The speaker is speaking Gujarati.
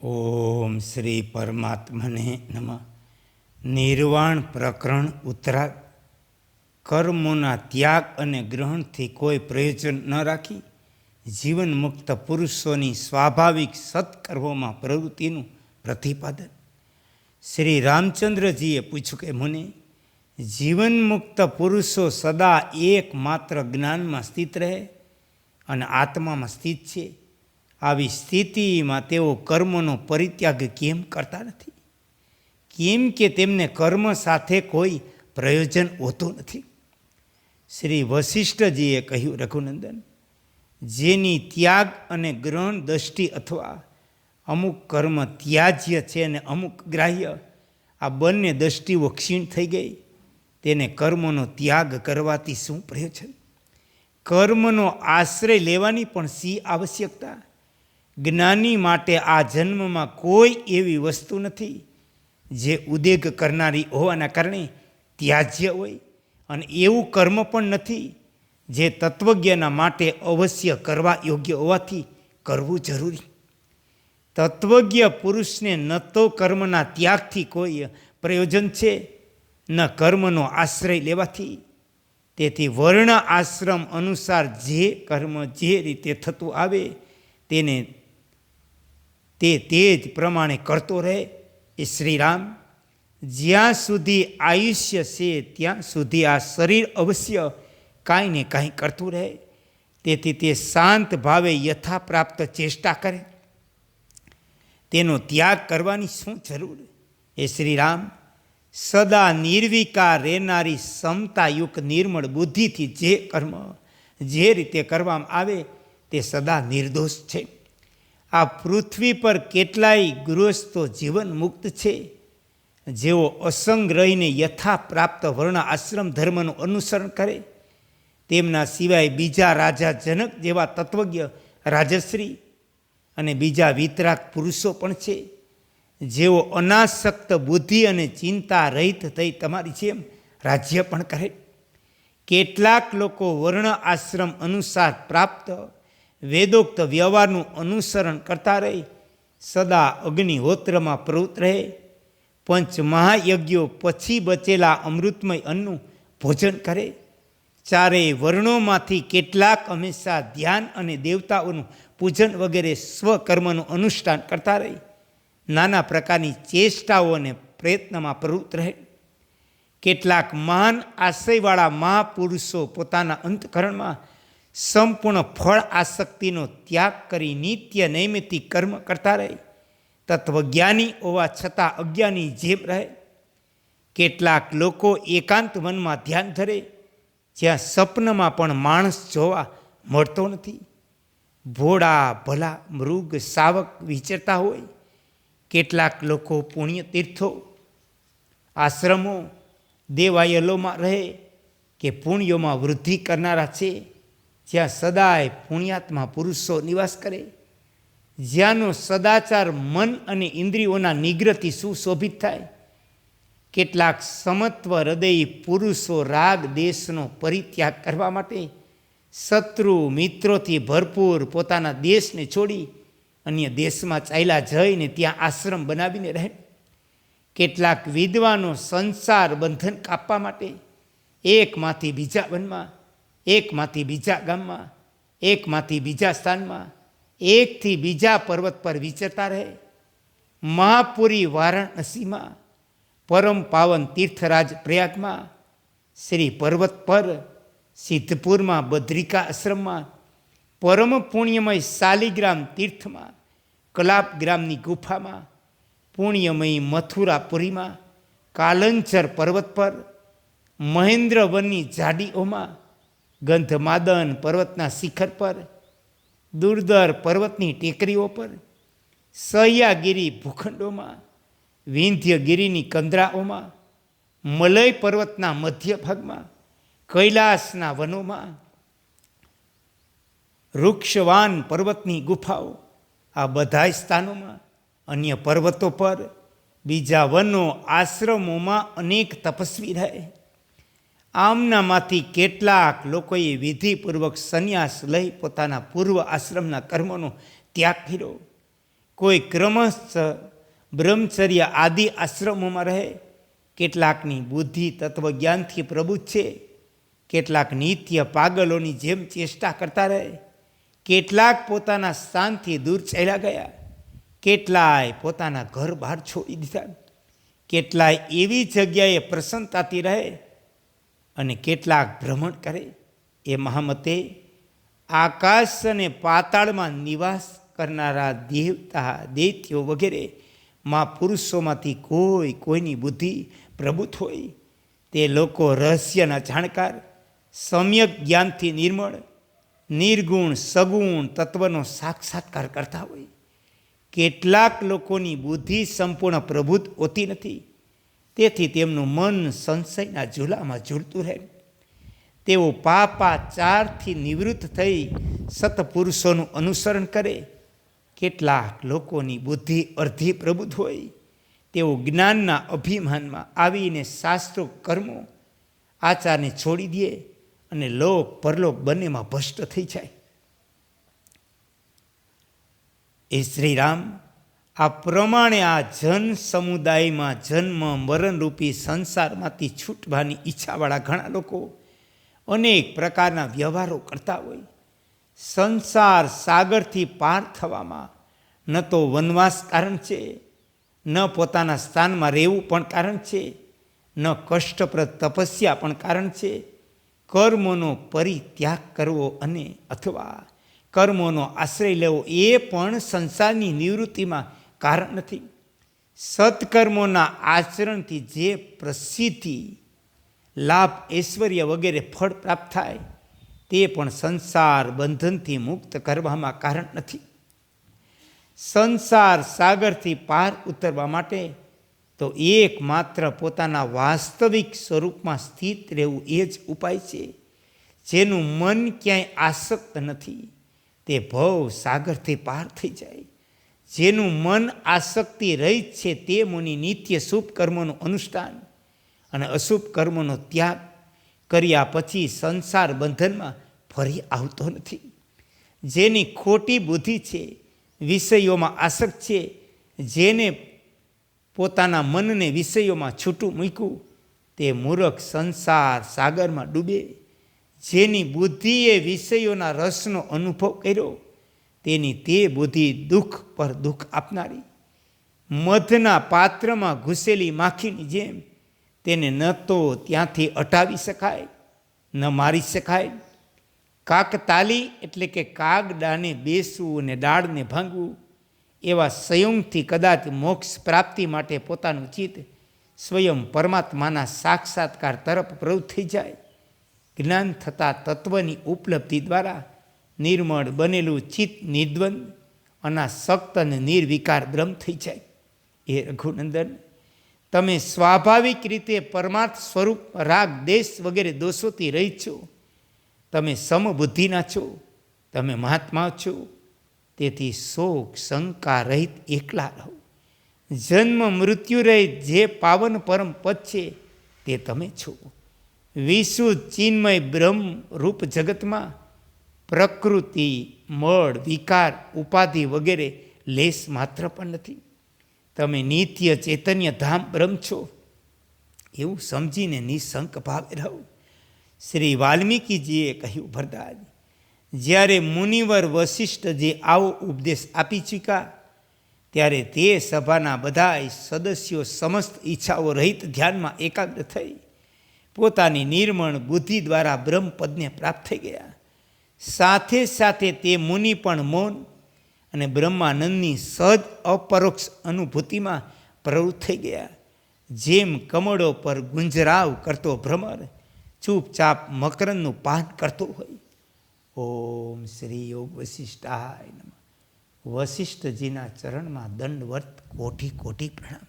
ઓમ શ્રી પરમાત્મને નમઃ. નિર્વાણ પ્રકરણ ઉત્તરાર્ધ. કર્મોના ત્યાગ અને ગ્રહણથી કોઈ પ્રયોજન ન રાખી જીવન મુક્ત પુરુષોની સ્વાભાવિક સત્કર્મોમાં પ્રવૃત્તિનું પ્રતિપાદન. શ્રી રામચંદ્રજીએ પૂછ્યું કે મુનિ, જીવન મુક્ત પુરુષો સદા એકમાત્ર જ્ઞાનમાં સ્થિત રહે અને આત્મામાં સ્થિત છે. આવી સ્થિતિમાં તેઓ કર્મનો પરિત્યાગ કેમ કરતા નથી? કેમ કે તેમને કર્મ સાથે કોઈ પ્રયોજન હોતું નથી. શ્રી વશિષ્ઠજીએ કહ્યું, રઘુનંદન, જેની ત્યાગ અને ગ્રહણ દ્રષ્ટિ અથવા અમુક કર્મ ત્યાજ્ય છે અને અમુક ગ્રાહ્ય, આ બંને દ્રષ્ટિઓ ક્ષીણ થઈ ગઈ, તેને કર્મનો ત્યાગ કરવાથી શું પ્રયોજન? કર્મનો આશ્રય લેવાની પણ શી આવશ્યકતા? જ્ઞાની માટે આ જન્મમાં કોઈ એવી વસ્તુ નથી જે ઉદ્વેગ કરનારી હોવાના કારણે ત્યાજ્ય હોય, અને એવું કર્મ પણ નથી જે તત્વજ્ઞના માટે અવશ્ય કરવા યોગ્ય હોવાથી કરવું જરૂરી. તત્વજ્ઞ પુરુષને ન તો કર્મના ત્યાગથી કોઈ પ્રયોજન છે, ન કર્મનો આશ્રય લેવાથી. તેથી વર્ણ આશ્રમ અનુસાર જે કર્મ જે રીતે થતું આવે તેને તે જ પ્રમાણે કરતો રહે. એ શ્રીરામ, જ્યાં સુધી આયુષ્ય છે ત્યાં સુધી આ શરીર અવશ્ય કાંઈ ને કાંઈ કરતું રહે. તેથી તે શાંત ભાવે યથાપ્રાપ્ત ચેષ્ટા કરે. તેનો ત્યાગ કરવાની શું જરૂર? એ શ્રીરામ, સદા નિર્વિકાર રહેનારી સમતાયુક્ત નિર્મળ બુદ્ધિથી જે કર્મ જે રીતે કરવામાં આવે તે સદા નિર્દોષ છે. આ પૃથ્વી પર કેટલાય ગૃહસ્થો જીવન મુક્ત છે, જેઓ અસંગ રહીને યથાપ્રાપ્ત વર્ણ આશ્રમ ધર્મનું અનુસરણ કરે. તેમના સિવાય બીજા રાજા જનક જેવા તત્વજ્ઞ રાજશ્રી અને બીજા વિતરાગ પુરુષો પણ છે, જેઓ અનાસક્ત બુદ્ધિ અને ચિંતા રહિત થઈ તમારી જેમ રાજ્ય પણ કરે. કેટલાક લોકો વર્ણ આશ્રમ અનુસાર પ્રાપ્ત વેદોક્ત વ્યવહારનું અનુસરણ કરતા રહી સદા અગ્નિહોત્રમાં પ્રવૃત્ત રહે. પંચ મહાયજ્ઞો પછી બચેલા અમૃતમય અન્નનું ભોજન કરે. ચારેય વર્ણોમાંથી કેટલાક હંમેશા ધ્યાન અને દેવતાઓનું પૂજન વગેરે સ્વકર્મનું અનુષ્ઠાન કરતા રહી નાના પ્રકારની ચેષ્ટાઓ અને પ્રયત્નમાં પ્રવૃત્ત રહે. કેટલાક મહાન આશયવાળા મહાપુરુષો પોતાના અંતઃકરણમાં સંપૂર્ણ ફળ આસક્તિનો ત્યાગ કરી નિત્ય નૈમિતિક કર્મ કરતા રહે. તત્વજ્ઞાની હોવા છતાં અજ્ઞાની જેમ રહે. કેટલાક લોકો એકાંત વનમાં ધ્યાન ધરે, જ્યાં સપનમાં પણ માણસ જોવા મળતો નથી. ભોળા ભલા મૃગ શાવક વિચરતા હોય. કેટલાક લોકો પુણ્ય તીર્થો, આશ્રમો, દેવાયલોમાં રહે કે પુણ્યોમાં વૃદ્ધિ કરનારા છે, જ્યાં સદાય પુણ્યાત્મા પુરુષો નિવાસ કરે, જ્યાંનો સદાચાર મન અને ઇન્દ્રિયોના નિગ્રહથી સુશોભિત થાય. કેટલાક સમત્વ હૃદયી પુરુષો રાગ દેશનો પરિત્યાગ કરવા માટે શત્રુ મિત્રોથી ભરપૂર પોતાના દેશને છોડી અન્ય દેશમાં ચાલ્યા જઈને ત્યાં આશ્રમ બનાવીને રહે. કેટલાક વિદ્વાનો સંસાર બંધન કાપવા માટે એકમાંથી બીજા વનમાં, એકમાંથી બીજા ગામમાં, એકમાંથી બીજા સ્થાનમાં, એકથી બીજા પર્વત પર વિચરતા રહે. મહાપુરી વારાણસીમાં, પરમ પાવન તીર્થરાજ પ્રયાગમાં, શ્રી પર્વત પર, સિદ્ધપુરમાં બદ્રિકા આશ્રમમાં, પરમ પુણ્યમય શાલિગ્રામ તીર્થમાં, કલાપ ગ્રામની ગુફામાં, પુણ્યમયી મથુરાપુરીમાં, કાલંચર પર્વત પર, મહેન્દ્ર વનની ઝાડીઓમાં, ગંધમાદન પર્વતના શિખર પર, દુર્દર પર્વતની ટેકરીઓ પર, સહ્યાગીરી ભૂખંડોમાં, વિંધ્યગીરીની કંદરાઓમાં, મલય પર્વતના મધ્ય ભાગમાં, કૈલાસના વનોમાં, વૃક્ષવાન પર્વતની ગુફાઓ, આ બધા સ્થાનોમાં, અન્ય પર્વતો પર, બીજા વનો, આશ્રમોમાં અનેક તપસ્વી રહે. આમનામાંથી કેટલાક લોકોએ વિધિપૂર્વક સંન્યાસ લઈ પોતાના પૂર્વ આશ્રમના કર્મોનો ત્યાગ કર્યો. કોઈ ક્રમશઃ બ્રહ્મચર્ય આદિ આશ્રમોમાં રહે, કેટલાકની બુદ્ધિ તત્વજ્ઞાનથી પ્રબુદ્ધ છે, કેટલાક નિત્ય પાગલોની જેમ ચેષ્ટા કરતા રહે, કેટલાક પોતાના સ્થાનથી દૂર ચાલ્યા ગયા, કેટલાય પોતાના ઘર બહાર છોડી દીધા, કેટલાય એવી જગ્યાએ પ્રસન્નતાથી રહે અને કેટલાક ભ્રમણ કરે. એ મહામતે આકાશ અને પાતાળમાં નિવાસ કરનારા દેવતા દૈત્યો વગેરે પુરુષોમાંથી કોઈની બુદ્ધિ પ્રબુદ્ધ હોય, તે લોકો રહસ્યના જાણકાર, સમ્યક જ્ઞાનથી નિર્મળ, નિર્ગુણ સગુણ તત્વનો સાક્ષાત્કાર કરતા હોય. કેટલાક લોકોની બુદ્ધિ સંપૂર્ણ પ્રબુદ્ધ હોતી નથી, તેથી તેમનું મન સંશયના ઝૂલામાં ઝૂલતું રહે. તેઓ પાપાચારથી નિવૃત્ત થઈ સત્પુરુષોનું અનુસરણ કરે. કેટલાક લોકોની બુદ્ધિ અર્ધી પ્રબુદ્ધ હોય, તેઓ જ્ઞાનના અભિમાનમાં આવીને શાસ્ત્રો કર્મો આચારને છોડી દે અને લોક પરલોક બંનેમાં ભ્રષ્ટ થઈ જાય. એ શ્રીરામ, આ પ્રમાણે આ જન સમુદાયમાં જન્મ મરણરૂપી સંસારમાંથી છૂટવાની ઈચ્છાવાળા ઘણા લોકો અનેક પ્રકારના વ્યવહારો કરતા હોય. સંસાર સાગરથી પાર થવામાં ન તો વનવાસ કારણ છે, ન પોતાના સ્થાનમાં રહેવું પણ કારણ છે, ન કષ્ટપ્રદ તપસ્યા પણ કારણ છે, કર્મોનો પરિત્યાગ કરવો અને અથવા કર્મોનો આશ્રય લેવો એ પણ સંસારની નિવૃત્તિમાં કારણ નથી. સત્કર્મોના આચરણથી જે પ્રસિદ્ધિ, લાભ, ઐશ્વર્ય વગેરે ફળ પ્રાપ્ત થાય તે પણ સંસાર બંધનથી મુક્ત કરવામાં કારણ નથી. સંસાર સાગરથી પાર ઉતરવા માટે તો એકમાત્ર પોતાના વાસ્તવિક સ્વરૂપમાં સ્થિત રહેવું એ જ ઉપાય છે. જેનું મન ક્યાંય આસક્ત નથી તે ભવ સાગરથી પાર થઈ જાય. જેનું મન આસક્તિ રહિત છે તે મુનિ નિત્ય શુભ કર્મોનું અનુષ્ઠાન અને અશુભ કર્મોનો ત્યાગ કર્યા પછી સંસાર બંધનમાં ફરી આવતો નથી. જેની ખોટી બુદ્ધિ છે, વિષયોમાં આસક્ત છે, જેને પોતાના મનને વિષયોમાં છૂટું મૂક્યું તે મૂર્ખ સંસાર સાગરમાં ડૂબે. જેની બુદ્ધિએ વિષયોના રસનો અનુભવ કર્યો તેની તે બુદ્ધિ દુઃખ પર દુઃખ આપનારી. મધના પાત્રમાં ઘૂસેલી માખીની જેમ તેને ન તો ત્યાંથી હટાવી શકાય, ન મારી શકાય. કાકતાલી એટલે કે કાગડાને બેસવું અને ડાળને ભાંગવું એવા સંયમથી કદાચ મોક્ષ પ્રાપ્તિ માટે પોતાનું ચિત્ત સ્વયં પરમાત્માના સાક્ષાત્કાર તરફ પ્રવૃત્ત થઈ જાય. જ્ઞાન થતાં તત્વની ઉપલબ્ધિ દ્વારા નિર્મળ બનેલું ચિત્ત નિર્દ્વંદ, અનાસક્ત અને નિર્વિકાર બ્રહ્મ થઈ જાય. એ રઘુનંદન, તમે સ્વાભાવિક રીતે પરમાર્થ સ્વરૂપ રાગ દેશ વગેરે દોષોથી રહિત છો. તમે સમબુદ્ધિના છો, તમે મહાત્મા છો. તેથી શોક શંકા રહિત એકલા રહો. જન્મ મૃત્યુ રહિત જે પાવન પરમ પદ છે તે તમે છો. વિશુદ્ધ ચિન્મય બ્રહ્મ રૂપ જગતમાં પ્રકૃતિ, મળ, વિકાર, ઉપાધિ વગેરે લેશ માત્ર પણ નથી. તમે નિત્ય ચૈતન્ય ધામ બ્રહ્મ છો એવું સમજીને નિશંક ભાવે રહો. શ્રી વાલ્મીકીજીએ કહ્યું, ભરદાજ, જ્યારે મુનિવર વશિષ્ઠજી આવો ઉપદેશ આપી ચૂક્યા ત્યારે તે સભાના બધા સદસ્યો સમસ્ત ઈચ્છાઓ રહિત ધ્યાનમાં એકાગ્ર થઈ પોતાની નિર્મળ બુદ્ધિ દ્વારા બ્રહ્મપદને પ્રાપ્ત થઈ ગયા. સાથે સાથે તે મુનિ પણ મૌન અને બ્રહ્માનંદની સહજ અપરોક્ષ અનુભૂતિમાં પ્રવૃત્ત થઈ ગયા. જેમ કમળો પર ગુંજરાવ કરતો ભ્રમર ચૂપચાપ મકરંદનું પાન કરતો હોય. ઓમ શ્રી યોગ વશિષ્ઠાય નમઃ. વશિષ્ઠજીના ચરણમાં દંડવત કોટી કોટી પ્રણામ.